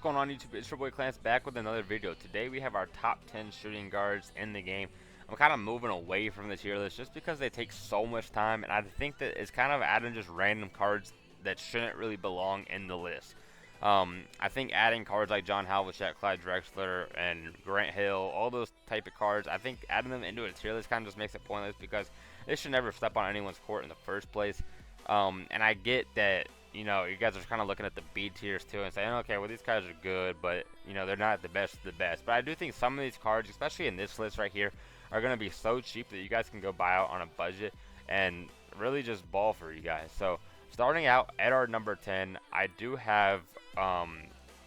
going on YouTube? It's your boy Clance back with another video. Today we have our top 10 shooting guards in the game. I'm kind of moving away from the tier list just because they take so much time, and I think that it's kind of adding just random cards that shouldn't really belong in the list. I think adding cards like John Havlicek, Clyde Drexler, and Grant Hill, all those type of cards, I think adding them into a tier list kind of just makes it pointless because they should never step on anyone's court in the first place. And I get that, you know, you guys are kind of looking at the B tiers too and saying, okay, well, these guys are good, but, you know, they're not the best of the best. But I do think some of these cards, especially in this list right here, are going to be so cheap that you guys can go buy out on a budget and really just ball for you guys. So, starting out at our number 10, I do have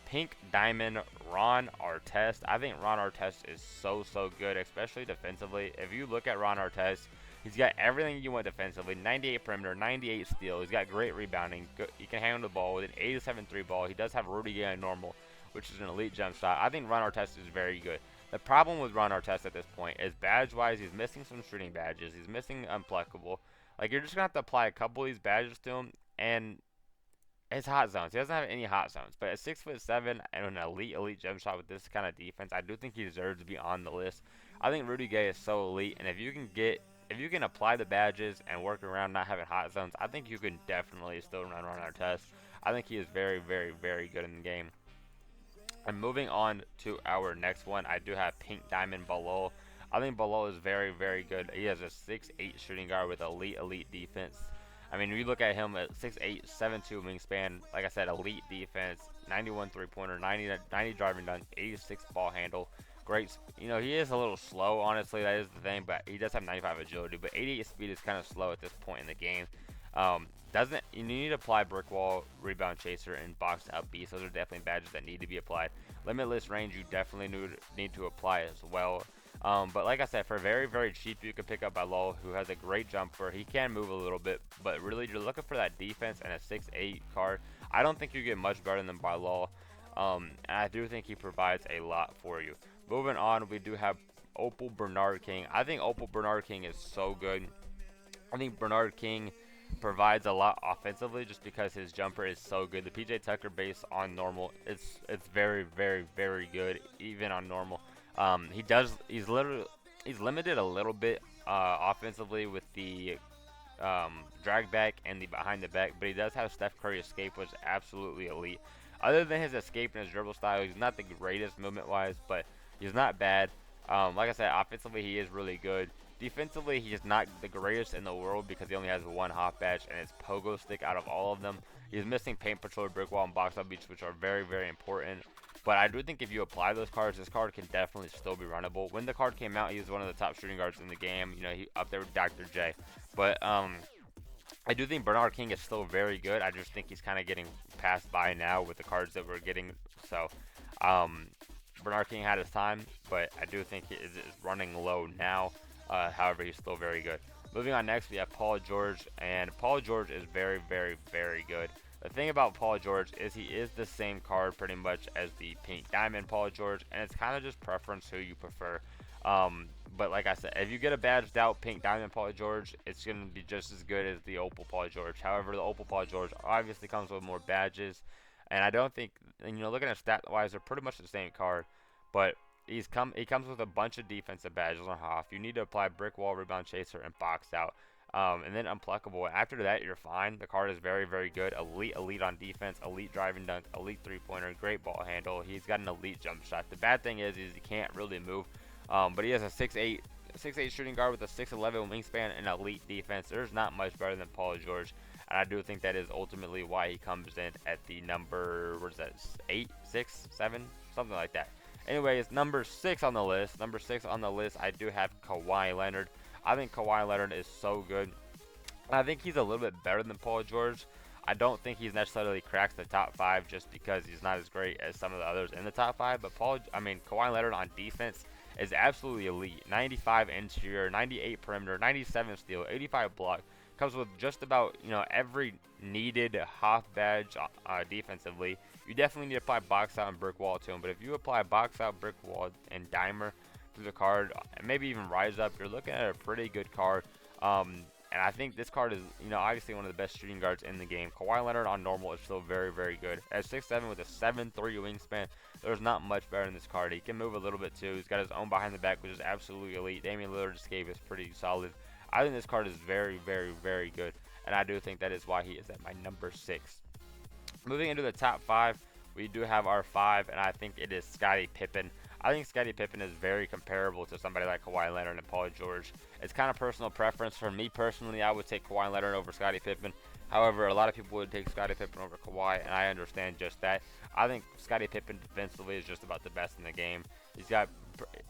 Pink Diamond Ron Artest. I think Ron Artest is so good, especially defensively. If you look at Ron Artest, he's got everything you want defensively. 98 perimeter, 98 steal. He's got great rebounding. He can handle the ball with an 87 3 ball. He does have Rudy Gay normal, which is an elite jump shot. I think Ron Artest is very good. The problem with Ron Artest at this point is badge-wise, he's missing some shooting badges. He's missing unpluckable. Like, you're just going to have to apply a couple of these badges to him, and his hot zones. He doesn't have any hot zones, but at 6'7" and an elite jump shot with this kind of defense, I do think he deserves to be on the list. I think Rudy Gay is so elite, and if you can apply the badges and work around not having hot zones, I think you can definitely still run our test. I think he is very good in the game. And moving on to our next one, I do have Pink Diamond Balol. I think Balol is very good. He has a 6'8" shooting guard with elite defense. I mean, we look at him at 6'8", 7'2" wingspan. Like I said, elite defense, 91 3-pointer, 90 driving dunk, 86 ball handle. Great, you know, he is a little slow, honestly, that is the thing, but he does have 95 agility, but 88 speed is kind of slow at this point in the game. You need to apply brick wall, rebound chaser, and box out beast. Those are definitely badges that need to be applied. Limitless range, you definitely need to apply as well. But like I said, for very cheap, you can pick up Balol, who has a great jumper. He can move a little bit, but really, you're looking for that defense and a 6'8" card. I don't think you get much better than Balol, and I do think he provides a lot for you. Moving on, we do have Opal Bernard King. I think Opal Bernard King is so good. I think Bernard King provides a lot offensively just because his jumper is so good. The PJ Tucker base on normal, it's very good, even on normal. He's limited a little bit offensively with the drag back and the behind the back, but he does have Steph Curry escape, which is absolutely elite. Other than his escape and his dribble style, he's not the greatest movement wise, but he's not bad. Like I said, offensively he is really good. Defensively, he is not the greatest in the world because he only has one hot badge and it's pogo stick out of all of them. He's missing paint patrol, brick wall, and box out beach, which are very important. But I do think if you apply those cards, this card can definitely still be runnable. When the card came out, he was one of the top shooting guards in the game. You know, he up there with Dr. J. But I do think Bernard King is still very good. I just think he's kind of getting passed by now with the cards that we're getting. So Bernard King had his time, but I do think he is running low now. However, he's still very good. Moving on next, we have Paul George, and Paul George is very good. The thing about Paul George is he is the same card pretty much as the Pink Diamond Paul George, and it's kind of just preference who you prefer. But like I said, if you get a badged out Pink Diamond Paul George, it's going to be just as good as the Opal Paul George. However, the Opal Paul George obviously comes with more badges, and I don't think, and you know, looking at stat-wise, they're pretty much the same card, but he comes with a bunch of defensive badges on Hoff. You need to apply brick wall, rebound chaser, and box out. And then unpluckable. After that, you're fine. The card is very good. Elite on defense, elite driving dunk, elite three-pointer, great ball handle. He's got an elite jump shot. The bad thing is he can't really move. But he has a 6'8" shooting guard with a 6'11" wingspan and elite defense. There's not much better than Paul George. And I do think that is ultimately why he comes in at the number, what is that, 8, 6, 7, something like that. Anyways, number 6 on the list. I do have Kawhi Leonard. I think Kawhi Leonard is so good. I think he's a little bit better than Paul George. I don't think he's necessarily cracks the top 5 just because he's not as great as some of the others in the top 5. But Kawhi Leonard on defense is absolutely elite. 95 interior, 98 perimeter, 97 steal, 85 block. Comes with just about, you know, every needed Hoff badge defensively. You definitely need to apply box out and brick wall to him. But if you apply box out, brick wall, and dimer to the card, and maybe even rise up, you're looking at a pretty good card. And I think this card is, obviously one of the best shooting guards in the game. Kawhi Leonard on normal is still very, very good. At 6'7" with a 7'3" wingspan, there's not much better than this card. He can move a little bit too. He's got his own behind the back, which is absolutely elite. Damian Lillard's escape is pretty solid. I think this card is very, very, very good. And I do think that is why he is at my number 6. Moving into the top 5, we do have our 5, and I think it is Scottie Pippen. I think Scottie Pippen is very comparable to somebody like Kawhi Leonard and Paul George. It's kind of personal preference. For me personally, I would take Kawhi Leonard over Scottie Pippen. However, a lot of people would take Scottie Pippen over Kawhi, and I understand just that. I think Scottie Pippen defensively is just about the best in the game. He's got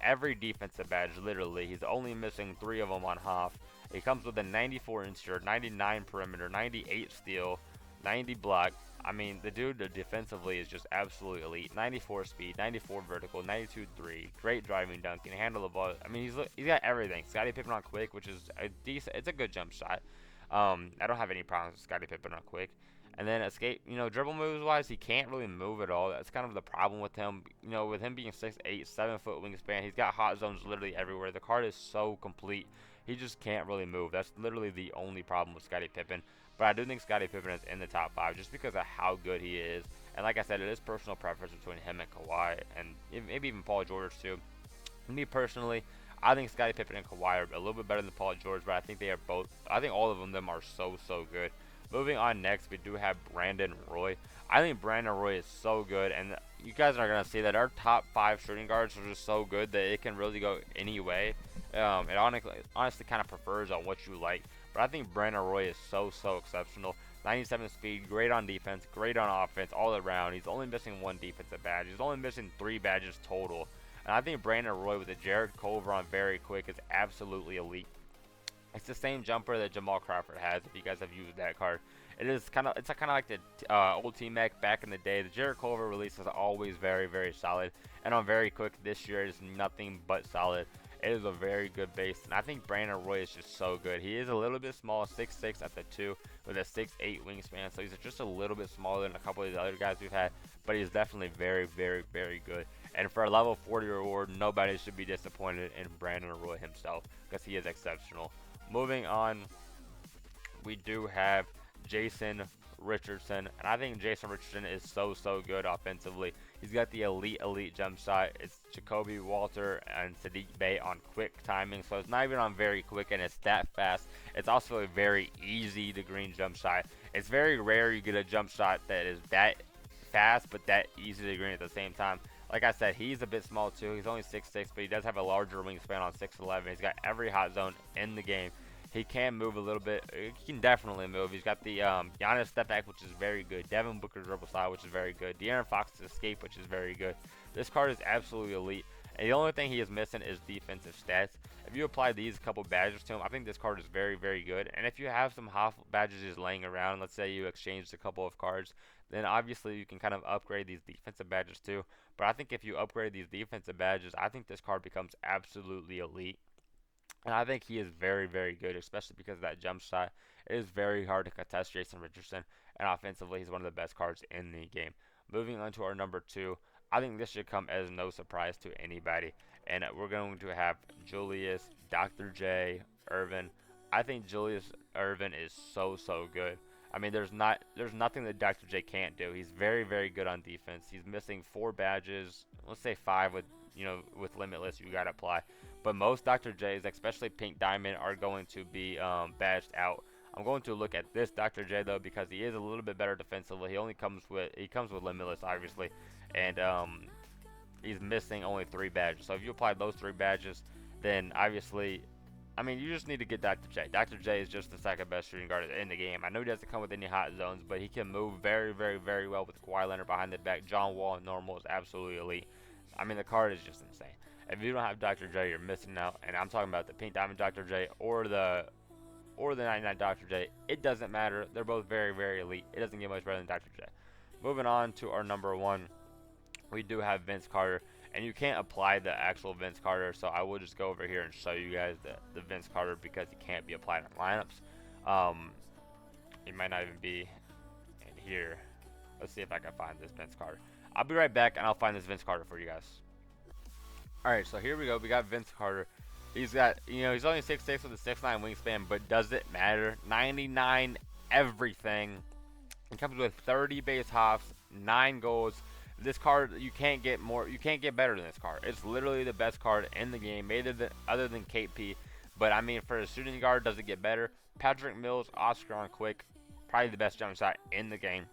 every defensive badge, literally. He's only missing 3 of them on half. He comes with a 94 insert, 99 perimeter, 98 steal, 90 block. I mean, the dude defensively is just absolutely elite. 94 speed, 94 vertical, 92 3, great driving dunk, can handle the ball. I mean, he's got everything. Scottie Pippen on quick, which is a decent. It's a good jump shot. I don't have any problems with Scottie Pippen on quick. And then escape, dribble moves wise, he can't really move at all. That's kind of the problem with him. With him being 6'8", 7-foot wingspan, he's got hot zones literally everywhere. The card is so complete. He just can't really move. That's literally the only problem with Scottie Pippen. But I do think Scottie Pippen is in the top 5 just because of how good he is. And like I said, it is personal preference between him and Kawhi, and maybe even Paul George too. Me personally, I think Scottie Pippen and Kawhi are a little bit better than Paul George, but I think they are both. I think all of them are so good. Moving on next, we do have Brandon Roy. I think Brandon Roy is so good, and you guys are gonna see that our top 5 shooting guards are just so good that it can really go any way. It honestly kind of prefers on what you like. But I think Brandon Roy is so exceptional. 97 speed, great on defense, great on offense, all around. He's only missing 1 defensive badge. He's only missing 3 badges total. And I think Brandon Roy with the Jared Culver on very quick is absolutely elite. It's the same jumper that Jamal Crawford has. If you guys have used that card, it's kind of like the old T-Mac back in the day. The Jared Culver release is always very solid, and on very quick this year it is nothing but solid. It is a very good base, and I think Brandon Roy is just so good. He is a little bit small, 6'6" at the 2 with a 6'8" wingspan, so he's just a little bit smaller than a couple of the other guys we've had, but he's definitely very good. And for a level 40 reward, nobody should be disappointed in Brandon Roy himself because he is exceptional. Moving on, we do have Jason Richardson, and I think Jason Richardson is so good offensively. He's got the elite jump shot. It's Jacoby Walter and Sadiq Bey on quick timing, so it's not even on very quick, and it's that fast. It's also a very easy to green jump shot. It's very rare you get a jump shot that is that fast but that easy to green at the same time. Like I said, he's a bit small too. He's only 6'6", but he does have a larger wingspan on 6'11". He's got every hot zone in the game. He can move a little bit. He can definitely move. He's got the Giannis step back, which is very good. Devin Booker's dribble style, which is very good. De'Aaron Fox's escape, which is very good. This card is absolutely elite. And the only thing he is missing is defensive stats. If you apply these couple badges to him, I think this card is very good. And if you have some half badges just laying around, let's say you exchanged a couple of cards, then obviously you can kind of upgrade these defensive badges too. But I think if you upgrade these defensive badges, I think this card becomes absolutely elite. And I think he is very good, especially because of that jump shot. It is very hard to contest Jason Richardson, and offensively, he's one of the best cards in the game. Moving on to our number 2, I think this should come as no surprise to anybody. And we're going to have Julius, Dr. J, Irvin. I think Julius Irvin is so good. I mean, there's nothing that Dr. J can't do. He's very good on defense. He's missing 4 badges. Let's say 5 with Limitless you gotta apply. But most Dr. J's, especially Pink Diamond, are going to be badged out. I'm going to look at this Dr. J though because he is a little bit better defensively. He comes with Limitless obviously, and he's missing only 3 badges. So if you apply those 3 badges, then obviously, I mean, you just need to get Dr. J. Dr. J is just the second best shooting guard in the game. I know he doesn't come with any hot zones, but he can move very well with Kawhi Leonard behind the back. John Wall normal is absolutely elite. I mean, the card is just insane. If you don't have Dr. J, you're missing out. And I'm talking about the Pink Diamond Dr. J or the 99 Dr. J. It doesn't matter. They're both very elite. It doesn't get much better than Dr. J. Moving on to our number 1, we do have Vince Carter. And you can't apply the actual Vince Carter, so I will just go over here and show you guys the Vince Carter because he can't be applied in lineups. He might not even be in here. Let's see if I can find this Vince Carter. I'll be right back, and I'll find this Vince Carter for you guys. Alright, so here we go. We got Vince Carter. He's got, he's only 6'6" with a 6'9" wingspan, but does it matter? 99 everything. It comes with 30 base hops, 9 goals. This card, you can't get better than this card. It's literally the best card in the game, other than KP. But I mean, for a shooting guard, does it get better? Patrick Mills, Oscar on quick, probably the best jump shot in the game.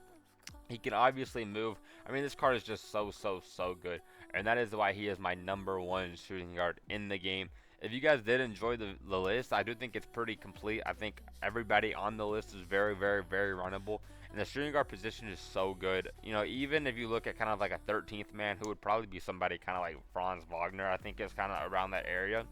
He can obviously move. I mean, this card is just so good. And that is why he is my #1 shooting guard in the game. If you guys did enjoy the list, I do think it's pretty complete. I think everybody on the list is very runnable. And the shooting guard position is so good. Even if you look at kind of like a 13th man, who would probably be somebody kind of like Franz Wagner, I think is kind of around that area.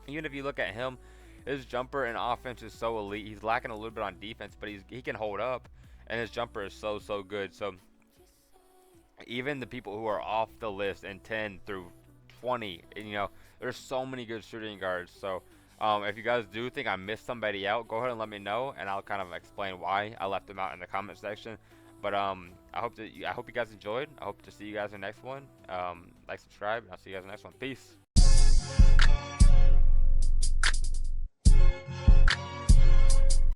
Even if you look at him, his jumper and offense is so elite. He's lacking a little bit on defense, but he can hold up, and his jumper is so good. So even the people who are off the list in 10 through 20, there's so many good shooting guards. So if you guys do think I missed somebody out, go ahead and let me know, and I'll kind of explain why I left them out in the comment section. But I hope you guys enjoyed. I hope to see you guys in the next one. Like, subscribe, and I'll see you guys in the next one. Peace.